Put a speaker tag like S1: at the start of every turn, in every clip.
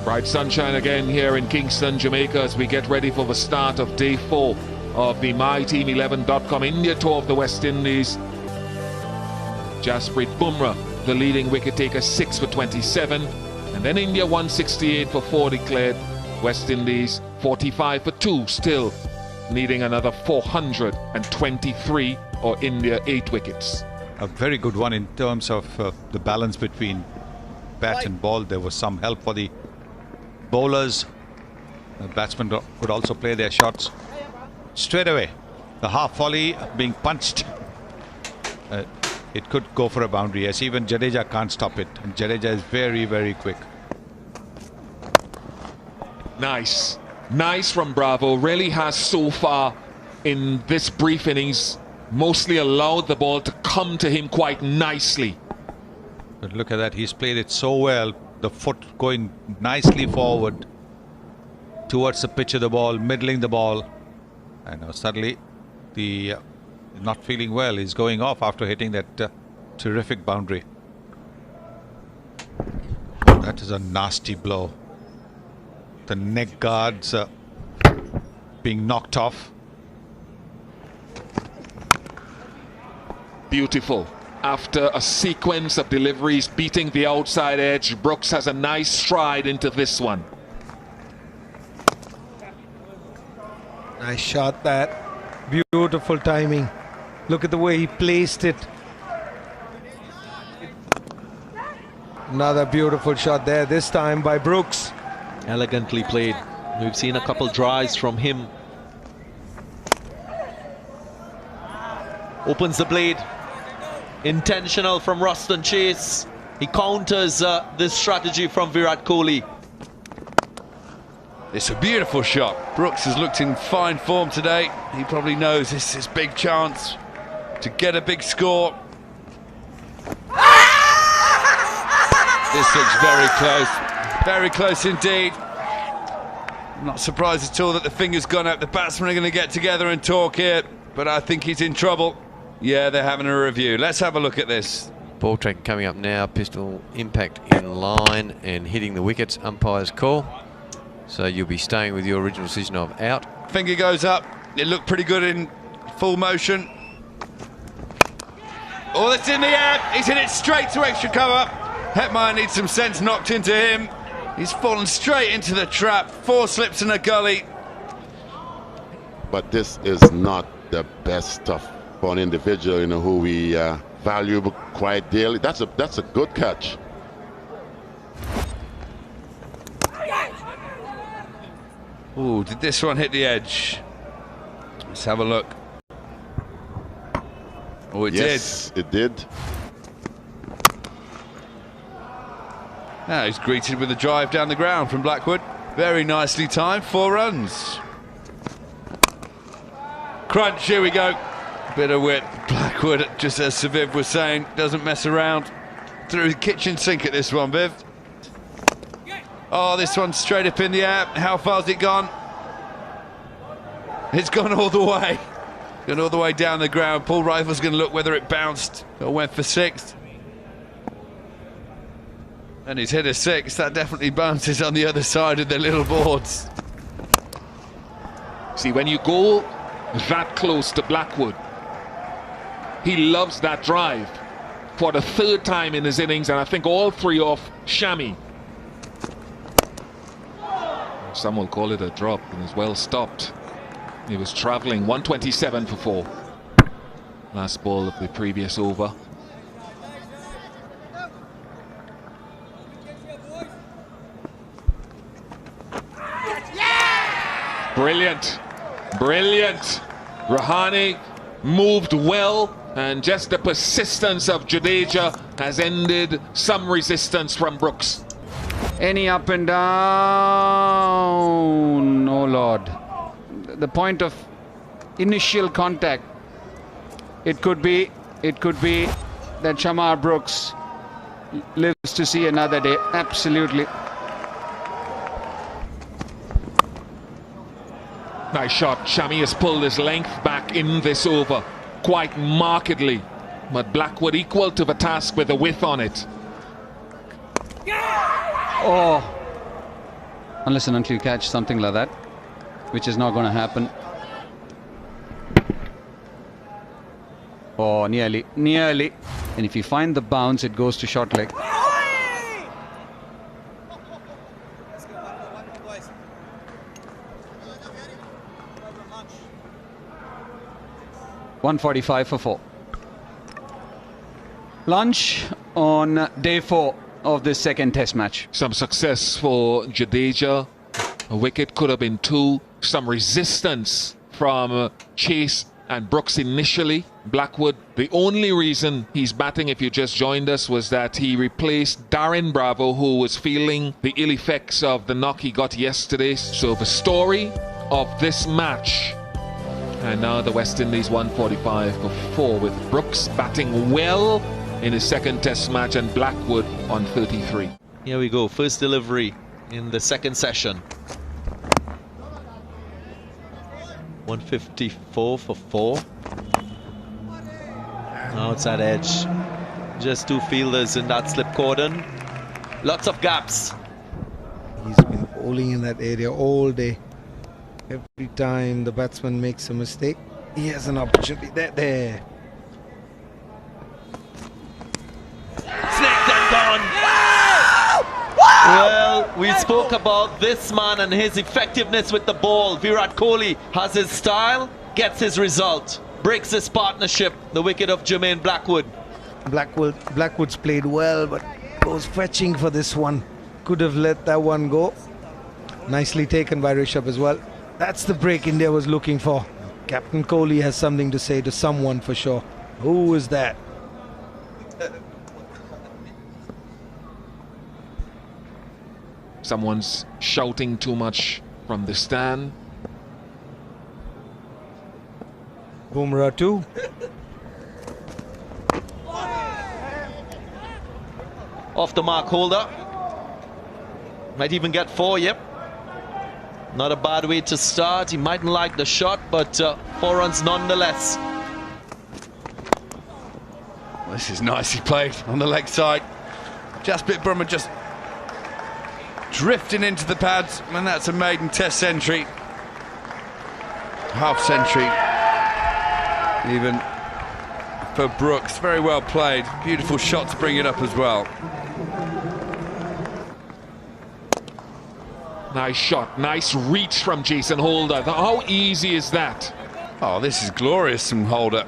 S1: Bright sunshine again here in Kingston, Jamaica, as we get ready for the start of day 4 of the MyTeam11.com India tour of the West Indies. Jasprit Bumrah, the leading wicket taker, 6 for 27, and then India 168 for 4 declared. West Indies 45 for 2, still needing another 423, or India 8 wickets.
S2: A very good one in terms of the balance between bat and ball. There was some help for the bowlers. The batsmen could also play their shots straight away. The half volley being punched, it could go for a boundary. Yes, even Jadeja can't stop it, and Jadeja is very, very quick.
S1: Nice from Bravo. Really has so far in this brief innings mostly allowed the ball to come to him quite nicely.
S2: But look at that, he's played it so well. The foot going nicely forward towards the pitch of the ball, middling the ball. And now suddenly the not feeling well. He's going off after hitting that terrific boundary. That is a nasty blow. The neck guards being knocked off.
S1: Beautiful. After a sequence of deliveries beating the outside edge, Brooks has a nice stride into this one.
S3: Nice shot that. Beautiful timing. Look at the way he placed it. Another beautiful shot there, this time by Brooks.
S4: Elegantly played. We've seen a couple drives from him. Opens the blade. Intentional from Ruston Chase. He counters this strategy from Virat Kohli.
S5: It's a beautiful shot. Brooks has looked in fine form today. He probably knows this is his big chance to get a big score. This looks very close indeed. I'm not surprised at all that the finger's gone up. The batsmen are going to get together and talk here, but I think he's in trouble. Yeah, they're having a review. Let's have a look at this.
S6: Ball track coming up now. Pistol impact in line and hitting the wickets. Umpire's call. So you'll be staying with your original decision of out.
S5: Finger goes up. It looked pretty good in full motion. Oh, that's in the air. He's hit it straight to extra cover. Hetmeyer needs some sense knocked into him. He's fallen straight into the trap. 4 slips in a gully.
S7: But this is not the best stuff for an individual, you know, who we value quite dearly. That's a good catch.
S5: Ooh, did this one hit the edge? Let's have a look. Oh, it did.
S7: Yes, it did.
S5: Now he's greeted with a drive down the ground from Blackwood. Very nicely timed, 4 runs. Crunch, here we go. Bit of wit. Blackwood, just as Sir Viv was saying, doesn't mess around. Through the kitchen sink at this one, Viv. Oh, this one's straight up in the air. How far's it gone? It's gone all the way. Gone all the way down the ground. Paul Rifle's going to look whether it bounced or went for 6th. And he's hit a 6. That definitely bounces on the other side of the little boards.
S1: See, when you go that close to Blackwood, he loves that drive for the 3rd time in his innings, and I think all 3 off Shami. Some will call it a drop, and is well stopped. He was travelling 127 for 4. Last ball of the previous over. Brilliant. Rahane moved well, and just the persistence of Jadeja has ended some resistance from Brooks.
S8: Any up and down, oh Lord. The point of initial contact, it could be that Shamar Brooks lives to see another day. Absolutely.
S1: Nice shot. Shami has pulled his length back in this over quite markedly, but Blackwood equal to the task with the width on it.
S8: Oh, unless and until you catch something like that, which is not going to happen. Oh, nearly. And if you find the bounce, it goes to short leg. 145 for 4. Lunch on day 4 of this second test match.
S1: Some success for Jadeja. A wicket could have been 2. Some resistance from Chase and Brooks initially. Blackwood, the only reason he's batting, if you just joined us, was that he replaced Darren Bravo, who was feeling the ill effects of the knock he got yesterday. So the story of this match. And now the West Indies 145 for 4, with Brooks batting well in his second test match and Blackwood on 33.
S4: Here we go, first delivery in the second session. 154 for 4. Outside edge. Just 2 fielders in that slip cordon. Lots of gaps.
S3: He's been bowling in that area all day. Every time the batsman makes a mistake, he has an opportunity. There.
S4: Snaked and gone. Well, we spoke about this man and his effectiveness with the ball. Virat Kohli has his style, gets his result, breaks his partnership, the wicket of Jermaine Blackwood.
S3: Blackwood's played well, but goes fetching for this one. Could have let that one go. Nicely taken by Rishabh as well. That's the break India was looking for. Captain Kohli has something to say to someone for sure. Who is that?
S1: Someone's shouting too much from the stand.
S3: Bumrah too.
S4: Off the mark holder. Might even get 4, yep. Not a bad way to start. He mightn't like the shot, but 4 runs nonetheless.
S5: This is nicely played on the leg side. Jasprit Bumrah just drifting into the pads, and that's a maiden test century. Half century even for Brooks. Very well played. Beautiful shot to bring it up as well.
S1: Nice shot, nice reach from Jason Holder. How easy is that?
S5: Oh, this is glorious from Holder.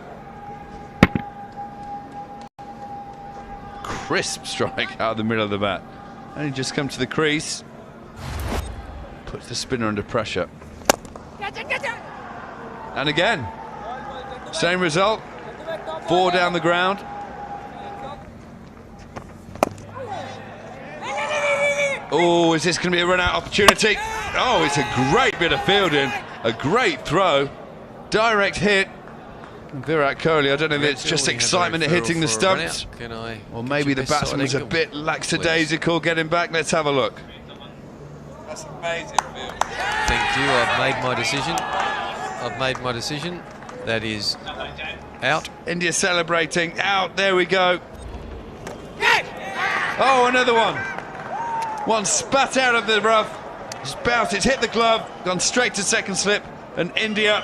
S5: Crisp strike out of the middle of the bat. And he just come to the crease. Puts the spinner under pressure. And again, same result. 4 down the ground. Oh, is this going to be a run-out opportunity? Oh, it's a great bit of fielding. A great throw. Direct hit. Virat Kohli, I don't know if it's just excitement at hitting the stumps. Or maybe the batsman was a bit lackadaisical getting back. Let's have a look. That's amazing, Phil.
S6: Thank you, I've made my decision. That is out.
S5: India celebrating. Out, there we go. Oh, another one. One spat out of the rough. It's bounced, it's hit the glove, gone straight to second slip, and India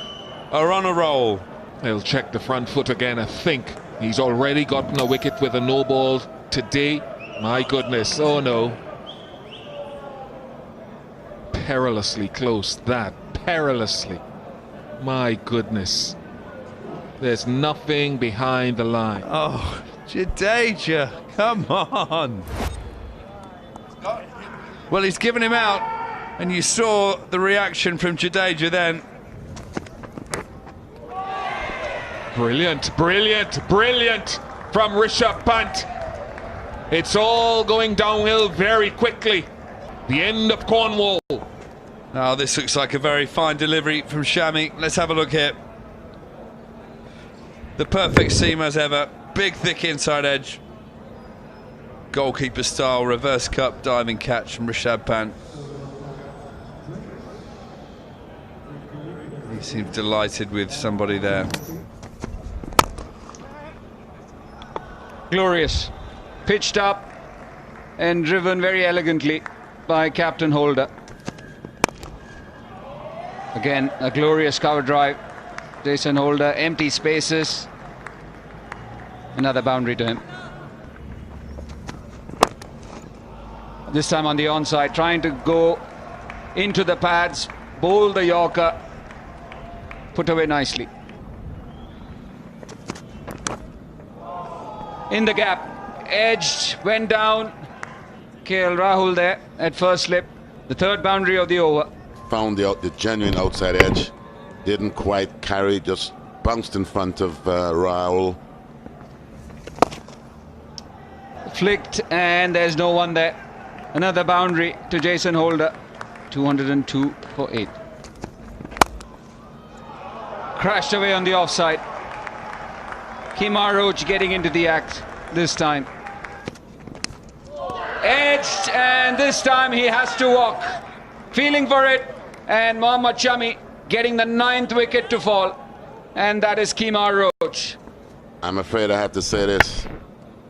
S5: are on a roll.
S1: He'll check the front foot again, I think. He's already gotten a wicket with a no ball today. My goodness, oh no. Perilously close, that. Perilously. My goodness. There's nothing behind the line.
S5: Oh, Jadeja, come on. Well, he's given him out, and you saw the reaction from Jadeja then.
S1: Brilliant, brilliant, brilliant from Rishabh Pant. It's all going downhill very quickly. The end of Cornwall.
S5: Oh, this looks like a very fine delivery from Shami. Let's have a look here. The perfect seam as ever. Big, thick inside edge. Goalkeeper style reverse cup diving catch from Rishabh Pant. He seems delighted with somebody there.
S8: Glorious. Pitched up and driven very elegantly by Captain Holder. Again, a glorious cover drive. Jason Holder, empty spaces. Another boundary to him. This time on the onside, trying to go into the pads, bowl the Yorker, put away nicely. In the gap, edged, went down. KL Rahul there at first slip, the third boundary of the over.
S7: Found the genuine outside edge. Didn't quite carry, just bounced in front of Rahul.
S8: Flicked, and there's no one there. Another boundary to Jason Holder. 202 for 8. Crashed away on the offside. Kemar Roach getting into the act this time. Edged, and this time he has to walk. Feeling for it, and Mohammad Shami getting the 9th wicket to fall. And that is Kemar Roach.
S7: I'm afraid I have to say this.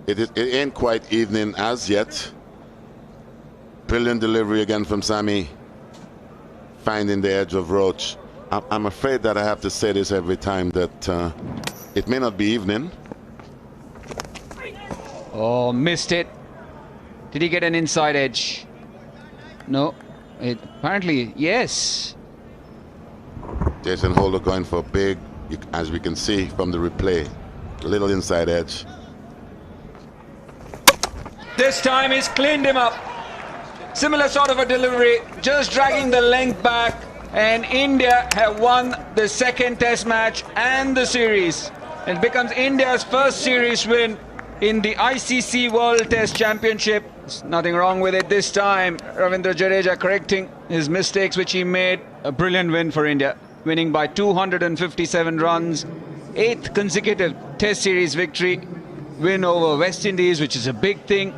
S7: It ain't quite evening as yet. Brilliant delivery again from Sami. Finding the edge of Roach. I'm afraid that I have to say this every time, that it may not be evening.
S8: Oh, missed it. Did he get an inside edge? No. Apparently, yes.
S7: Jason Holder going for big, as we can see from the replay. Little inside edge.
S8: This time he's cleaned him up. Similar sort of a delivery, just dragging the length back, and India have won the second test match and the series. It becomes India's first series win in the ICC World Test Championship. There's nothing wrong with it this time. Ravindra Jadeja correcting his mistakes which he made. A brilliant win for India, winning by 257 runs. 8th consecutive test series victory. Win over West Indies, which is a big thing.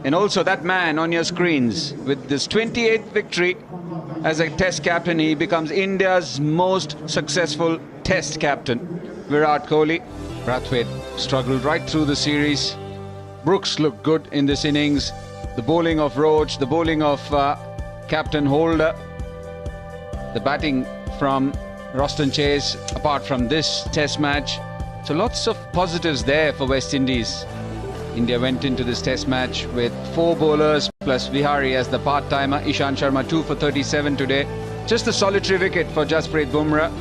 S8: And also that man on your screens, with this 28th victory as a test captain, he becomes India's most successful test captain. Virat Kohli. Brathwaite struggled right through the series. Brooks looked good in this innings. The bowling of Roach, the bowling of Captain Holder. The batting from Roston Chase, apart from this test match. So lots of positives there for West Indies. India went into this test match with 4 bowlers plus Vihari as the part-timer. Ishant Sharma 2 for 37 today. Just a solitary wicket for Jasprit Bumrah,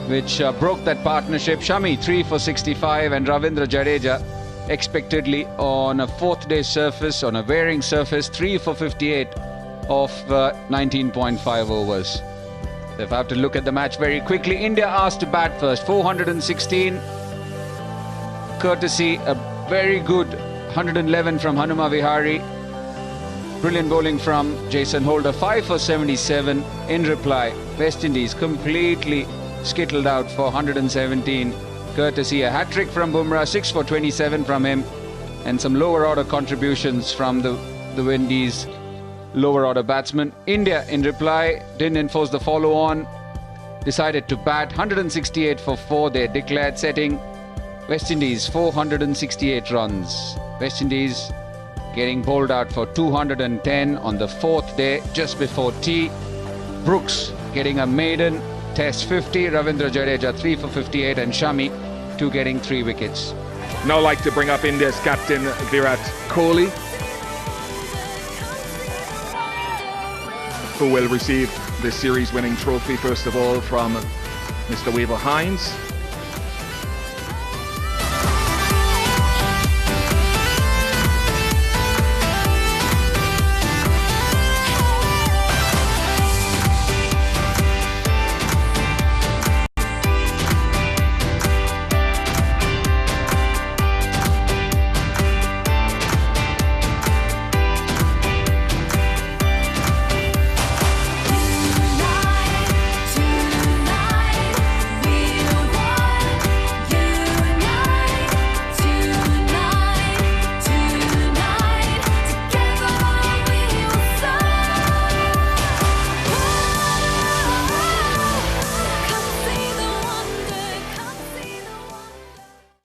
S8: which broke that partnership. Shami 3 for 65, and Ravindra Jadeja expectedly on a 4th day surface, on a wearing surface, 3 for 58 of 19.5 overs. They'll have to look at the match very quickly. India asked to bat first, 416. Courtesy a very good 111 from Hanuma Vihari. Brilliant bowling from Jason Holder, 5 for 77. In reply, West Indies completely skittled out for 117. Courtesy a hat-trick from Bumrah, 6 for 27 from him, and some lower order contributions from the Windies lower order batsmen. India in reply didn't enforce the follow-on, decided to bat 168 for 4. They declared, setting West Indies 468 runs. West Indies getting bowled out for 210 on the 4th day, just before tea. Brooks getting a maiden test 50. Ravindra Jadeja 3 for 58, and Shami 2 getting 3 wickets.
S1: Now like to bring up India's captain Virat Kohli, who will receive the series winning trophy first of all from Mr. Weaver Hines.